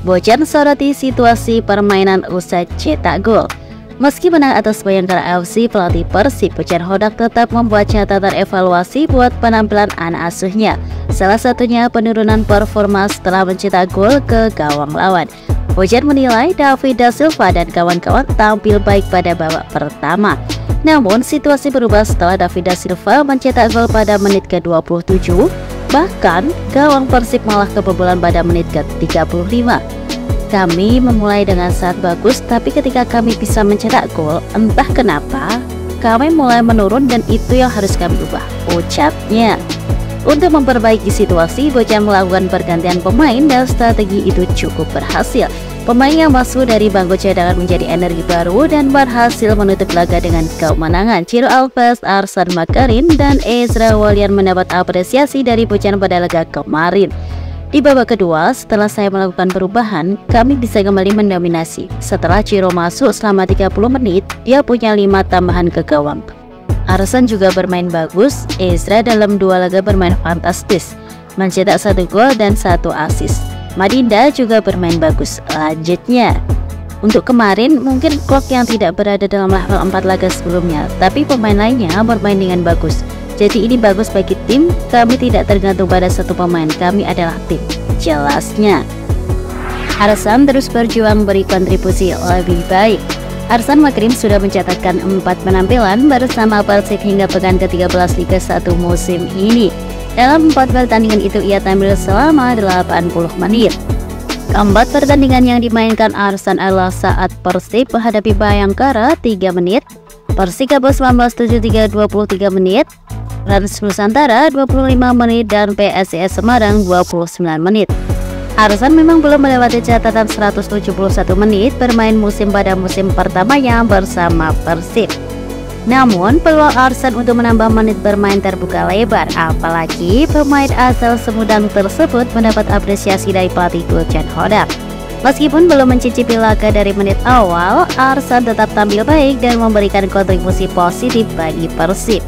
Bojan soroti situasi permainan usai cetak gol. Meski menang atas Bayangkara FC, pelatih Persib Bojan Hodak tetap membuat catatan evaluasi buat penampilan anak asuhnya. Salah satunya penurunan performa setelah mencetak gol ke gawang lawan. Bojan menilai David da Silva dan kawan-kawan tampil baik pada babak pertama. Namun situasi berubah setelah David da Silva mencetak gol pada menit ke-27. Bahkan gawang Persib malah kebobolan pada menit ke-35. Kami memulai dengan sangat bagus, tapi ketika kami bisa mencetak gol, entah kenapa kami mulai menurun dan itu yang harus kami ubah, ucapnya. Untuk memperbaiki situasi, Bojan melakukan pergantian pemain dan strategi itu cukup berhasil. Pemain yang masuk dari bangku cadangan menjadi energi baru dan berhasil menutup laga dengan kemenangan. Ciro Alves, Arsan Makarin, dan Ezra Walian mendapat apresiasi dari Bojan pada laga kemarin. Di babak kedua, setelah saya melakukan perubahan, kami bisa kembali mendominasi. Setelah Ciro masuk selama 30 menit, dia punya 5 tambahan ke gawang. Arsan juga bermain bagus. Ezra dalam 2 laga bermain fantastis, mencetak 1 gol dan 1 assist. Madinda juga bermain bagus. Lanjutnya, untuk kemarin mungkin Klok yang tidak berada dalam level 4 laga sebelumnya, tapi pemain lainnya bermain dengan bagus. Jadi ini bagus bagi tim, kami tidak tergantung pada satu pemain, kami adalah tim, jelasnya. Arsan terus berjuang beri kontribusi lebih baik. Arsan Makarin sudah mencatatkan 4 penampilan bersama Persib hingga pekan ke-13 Liga 1 musim ini. Dalam 4 pertandingan itu ia tampil selama 80 menit. Keempat pertandingan yang dimainkan Arsan adalah saat Persib menghadapi Bayangkara 3 menit, Persikabo 1973 23 menit, Rans Nusantara 25 menit, dan PSIS Semarang 29 menit. Arsan memang belum melewati catatan 171 menit bermain musim pada musim pertamanya bersama Persib. Namun peluang Arsan untuk menambah menit bermain terbuka lebar, apalagi pemain asal Sumedang tersebut mendapat apresiasi dari pelatih Bojan Hodak. Meskipun belum mencicipi laga dari menit awal, Arsan tetap tampil baik dan memberikan kontribusi positif bagi Persib.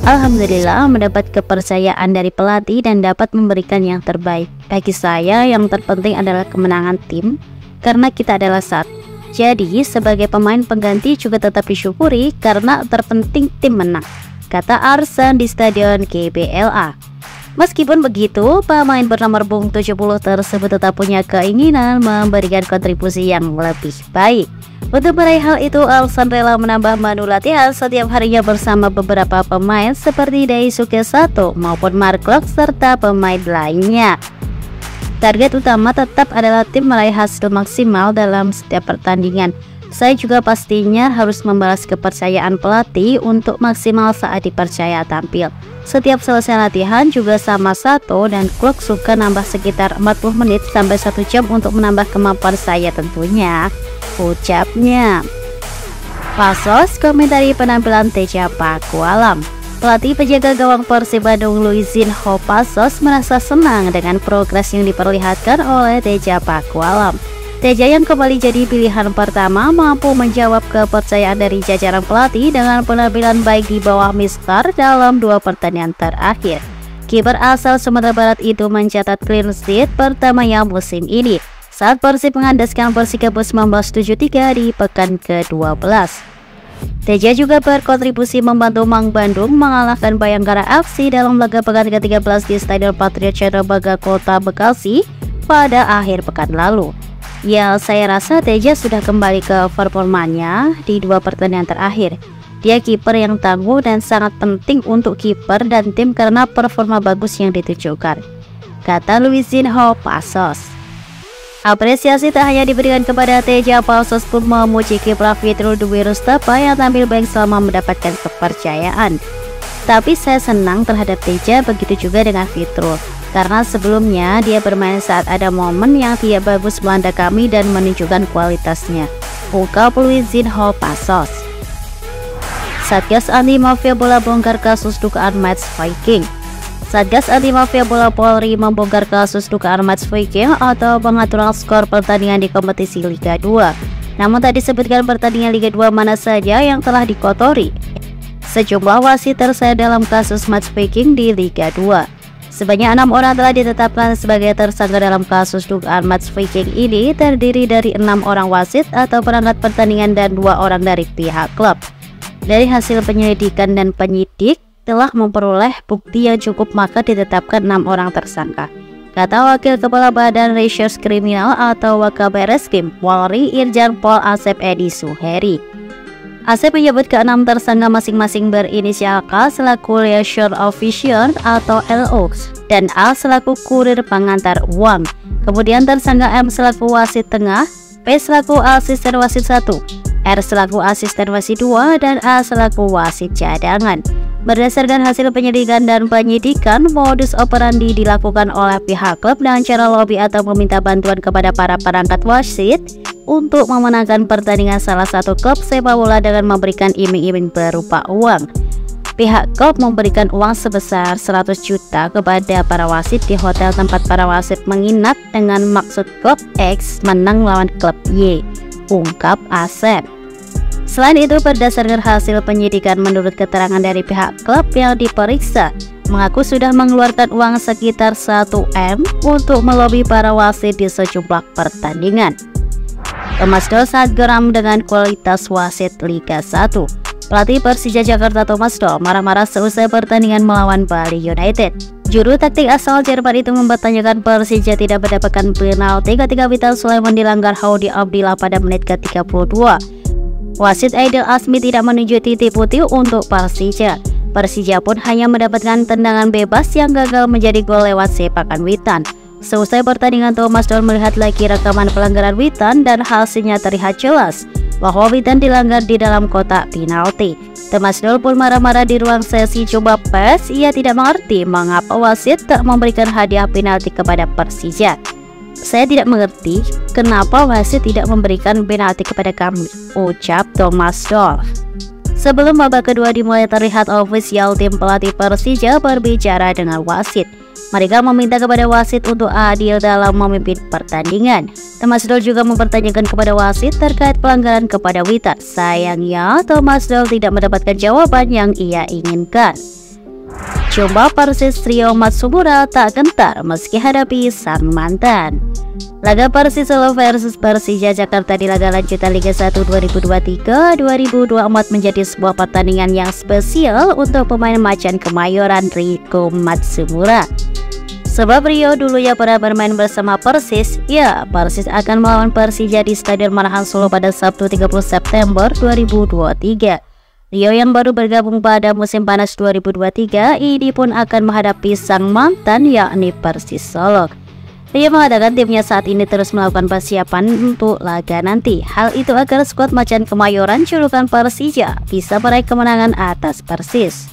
Alhamdulillah mendapat kepercayaan dari pelatih dan dapat memberikan yang terbaik. Bagi saya yang terpenting adalah kemenangan tim, karena kita adalah satu. Jadi sebagai pemain pengganti juga tetap disyukuri karena terpenting tim menang, kata Arsan di Stadion GBLA. Meskipun begitu, pemain bernomor punggung 70 tersebut tetap punya keinginan memberikan kontribusi yang lebih baik. Untuk meraih hal itu, Arsan rela menambah menu latihan setiap harinya bersama beberapa pemain seperti Daisuke Sato maupun Mark Klok serta pemain lainnya. Target utama tetap adalah tim meraih hasil maksimal dalam setiap pertandingan. Saya juga pastinya harus membalas kepercayaan pelatih untuk maksimal saat dipercaya tampil. Setiap selesai latihan juga sama Sato dan Klok suka nambah sekitar 40 menit sampai 1 jam untuk menambah kemampuan saya tentunya, ucapnya. Pasos komentari penampilan Teja Pakualam. Pelatih penjaga gawang Persib Bandung Luizinho Pasos merasa senang dengan progres yang diperlihatkan oleh Teja Pakualam. Teja yang kembali jadi pilihan pertama mampu menjawab kepercayaan dari jajaran pelatih dengan penampilan baik di bawah Mister dalam 2 pertandingan terakhir. Kiper asal Sumatera Barat itu mencatat clean sheet pertamanya musim ini saat Persib mengandaskan Persikabo 1973 di pekan ke-12. Teja juga berkontribusi membantu Mang Bandung mengalahkan Bayangkara FC dalam laga pekan ke-13 di Stadion Patriot Candrabaga Kota Bekasi pada akhir pekan lalu. Ya, saya rasa Teja sudah kembali ke performanya di 2 pertandingan terakhir. Dia kiper yang tangguh dan sangat penting untuk kiper dan tim karena performa bagus yang ditunjukkan, kata Luizinho Pasos. Apresiasi tak hanya diberikan kepada Teja, Pasos pun memuji kiprah Fitrul Dwi Rustapa yang tampil baik selama mendapatkan kepercayaan. Tapi saya senang terhadap Teja, begitu juga dengan Fitrul, karena sebelumnya dia bermain saat ada momen yang tidak bagus melanda kami dan menunjukkan kualitasnya, ungkap Luizinho Pasos. Satgas Anti Mafia Bola bongkar kasus dugaan match fixing. Satgas Anti Mafia Bola Polri membongkar kasus dugaan match fixing atau pengaturan skor pertandingan di kompetisi Liga 2. Namun tak disebutkan pertandingan Liga 2 mana saja yang telah dikotori. Sejumlah wasit terseret dalam kasus match fixing di Liga 2. Sebanyak 6 orang telah ditetapkan sebagai tersangka dalam kasus dugaan match fixing ini, terdiri dari 6 orang wasit atau perangkat pertandingan dan 2 orang dari pihak klub. Dari hasil penyelidikan dan penyidik telah memperoleh bukti yang cukup maka ditetapkan 6 orang tersangka, kata Wakil Kepala Badan Reserse Kriminal atau Wakabareskrim Polri Irjen Pol Asep Edi Suheri. Asep menyebut ke-6 tersangka masing-masing berinisial K selaku liaison officier atau LO dan A selaku kurir pengantar uang. Kemudian tersangka M selaku wasit tengah, P selaku asisten wasit 1, R selaku asisten wasit 2, dan A selaku wasit cadangan. Berdasarkan hasil penyelidikan dan penyidikan, modus operandi dilakukan oleh pihak klub dengan cara lobby atau meminta bantuan kepada para perangkat wasit untuk memenangkan pertandingan salah satu klub sepak bola dengan memberikan iming-iming berupa uang. Pihak klub memberikan uang sebesar 100 juta kepada para wasit di hotel tempat para wasit menginap dengan maksud klub X menang lawan klub Y, ungkap Asep. Selain itu, berdasarkan hasil penyidikan, menurut keterangan dari pihak klub yang diperiksa, mengaku sudah mengeluarkan uang sekitar 1 M untuk melobi para wasit di sejumlah pertandingan. Thomas Doll sangat geram dengan kualitas wasit Liga 1. Pelatih Persija Jakarta Thomas Doll marah-marah seusai pertandingan melawan Bali United. Juru taktik asal Jerman itu mempertanyakan Persija tidak mendapatkan penalti ketika Witan Sulaiman dilanggar Haudy Abdillah pada menit ke-32. Wasit Aidil Asmi tidak menunjuk titik putih untuk Persija. Persija pun hanya mendapatkan tendangan bebas yang gagal menjadi gol lewat sepakan Witan. Seusai pertandingan, Thomas Doll melihat lagi rekaman pelanggaran Witan dan hasilnya terlihat jelas bahwa Witan dilanggar di dalam kotak penalti. Thomas Doll pun marah-marah di ruang sesi coba pers. Ia tidak mengerti mengapa wasit tak memberikan hadiah penalti kepada Persija. Saya tidak mengerti kenapa wasit tidak memberikan penalti kepada kami, ucap Thomas Doll. Sebelum babak kedua dimulai, terlihat ofisial tim pelatih Persija berbicara dengan wasit. Mereka meminta kepada wasit untuk adil dalam memimpin pertandingan. Thomas Doll juga mempertanyakan kepada wasit terkait pelanggaran kepada Witan. Sayangnya, Thomas Doll tidak mendapatkan jawaban yang ia inginkan. Jumlah Persis trio Matsumura tak gentar meski hadapi sang mantan. Laga Persis Solo versus Persija Jakarta di laga lanjutan Liga 1 2023-2024 menjadi sebuah pertandingan yang spesial untuk pemain macan Kemayoran Riko Matsumura. Sebab Rio dulunya pernah bermain bersama Persis, ya Persis akan melawan Persija di Stadion Manahan Solo pada Sabtu 30 September 2023. Rio yang baru bergabung pada musim panas 2023 ini pun akan menghadapi sang mantan yakni Persis Solo. Rio mengatakan timnya saat ini terus melakukan persiapan untuk laga nanti. Hal itu agar skuad macan Kemayoran julukan Persija bisa meraih kemenangan atas Persis.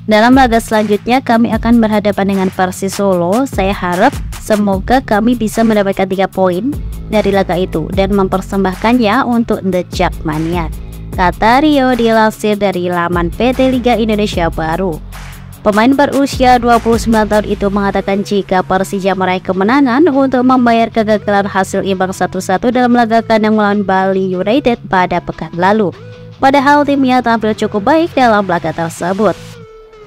Dalam laga selanjutnya kami akan berhadapan dengan Persis Solo. Saya harap semoga kami bisa mendapatkan 3 poin dari laga itu dan mempersembahkannya untuk The Jackmania, kata Rio dilansir dari laman PT Liga Indonesia Baru. Pemain berusia 29 tahun itu mengatakan jika Persija meraih kemenangan untuk membayar kegagalan hasil imbang 1-1 dalam laga kandang melawan Bali United pada pekan lalu. Padahal timnya tampil cukup baik dalam laga tersebut.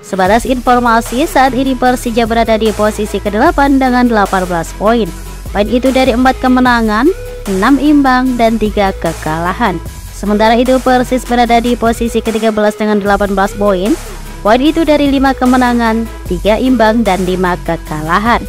Sebatas informasi, saat ini Persija berada di posisi ke-8 dengan 18 poin. Poin itu dari 4 kemenangan, 6 imbang, dan 3 kekalahan. Sementara itu Persis berada di posisi ke-13 dengan 18 poin. Poin itu dari 5 kemenangan, 3 imbang, dan 5 kekalahan.